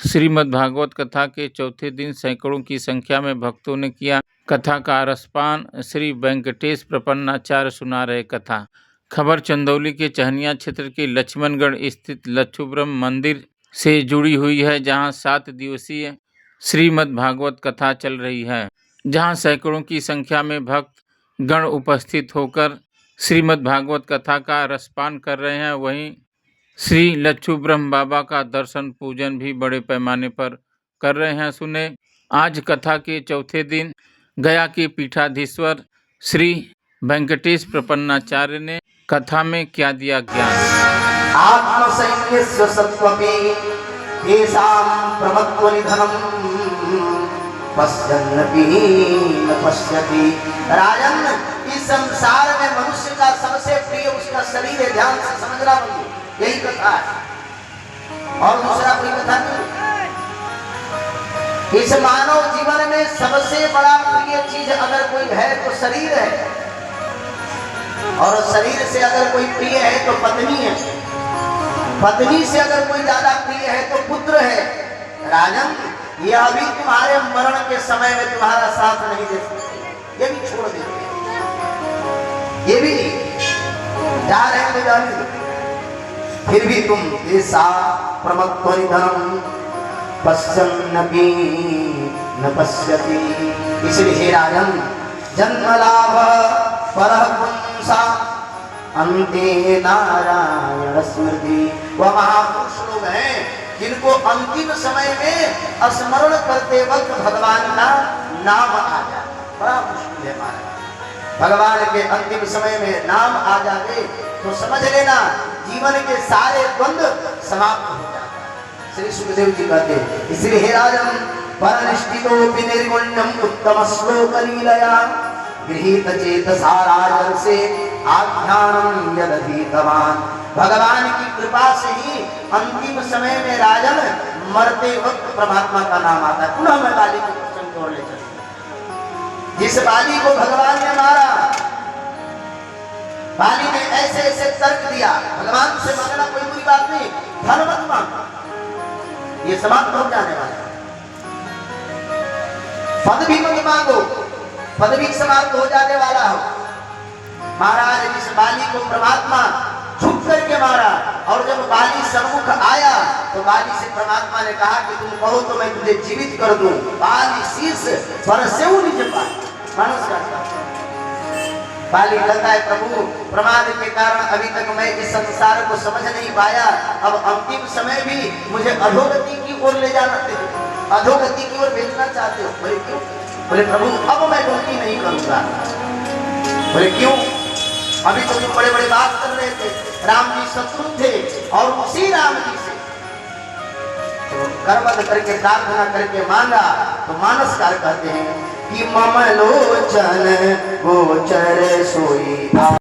श्रीमद्भागवत कथा के चौथे दिन सैकड़ों की संख्या में भक्तों ने किया कथा का रसपान। श्री वेंकटेश प्रपन्नाचार्य सुना रहे कथा। खबर चंदौली के चहनिया क्षेत्र के लक्ष्मणगढ़ स्थित लच्छुब्रह्म मंदिर से जुड़ी हुई है, जहां 7 दिवसीय श्रीमद्भागवत कथा चल रही है, जहां सैकड़ों की संख्या में भक्त गण उपस्थित होकर श्रीमद्भागवत कथा का रसपान कर रहे हैं। वहीं श्री लच्छुब्रह्म बाबा का दर्शन पूजन भी बड़े पैमाने पर कर रहे हैं। सुने आज कथा के चौथे दिन गया के पीठाधीश्वर श्री वेंकटेश प्रपन्नाचार्य ने कथा में क्या दिया ज्ञान। आत्मसंयस्य सत्वपि येषां प्रमत्वनिधनं पश्यन्नपि न पश्यति। राजन, इस संसार में मनुष्य का सबसे प्रिय उसका शरीर है। ध्यान से समझना बंधु, यही कथा है और दूसरा कोई कथा नहीं। इस मानव जीवन में सबसे बड़ा प्रिय चीज अगर कोई है तो शरीर है, और शरीर से अगर कोई प्रिय है तो पत्नी है, पत्नी से अगर कोई ज्यादा प्रिय है तो पुत्र है। राजन, ये अभी तुम्हारे मरण के समय में तुम्हारा साथ नहीं दे सकते, ये भी छोड़ देते, ये भी जा रहे हैं तो जाने दो, फिर भी तुम ऐसा प्रमत्वनिधनं पश्यन्नपि न पश्यति। इसलिए हे राजन, जन्म लाभ परः पुंसा अंते नारायण स्मृति। वह महापुरुष लोग हैं जिनको अंतिम समय में स्मरण करते वक्त भगवान का नाम आ जाए, बड़ा मुश्किल है महाराज। भगवान के अंतिम समय में नाम आ जाए तो समझ लेना जीवन के सारे द्वंद्व समाप्त हो जाते। श्री सुखदेव जी कहते हैं, इसलिए हे राजन, परनिष्ठितोऽपि निर्गुण्यं उत्तम श्लोक लीलया गृहीत चेतसा राजन से आख्यानम यदधीतवान। भगवान की कृपा से ही अंतिम समय में राजन मरते वक्त परमात्मा का नाम आता है। पुनः मैं बाली के प्रसंग को ले चलूं। जिस बाली को भगवान ने मारा, बाली ने ऐसे ऐसे तर्क दिया, भगवान से मांगना कोई बुरी बात नहीं, धन मत मांगो, ये समाप्त हो जाने वाला है। पद भी मत मांगो, पद भी समाप्त हो जाने वाला हो। महाराज, जिस बाली को परमात्मा झुक करके मारा, और जब बाली सम्मुख आया तो बाली से परमात्मा ने कहा कि तुम कहो तो मैं तुझे जीवित कर दूं। बाली शीर्ष परसेऊ निज पाए, मानस का बाली कहता है, प्रभु प्रमाद के कारण अभी तक मैं इस संसार को समझ नहीं पाया, अब अंतिम समय भी मुझे अधोगति की ओर ले जाना, अधोगति की ओर भेजना चाहते हो। बोले क्यों? बोले प्रभु अब मैं गलती नहीं करूंगा। बोले क्यों? अभी तो तुम बड़े बड़े बात कर रहे थे, राम जी शत्रु थे और उसी राम जी से तो करबद्ध करके प्रार्थना करके मांगा तो मानसकार कहते हैं कि मम लोचन गोचर सोई।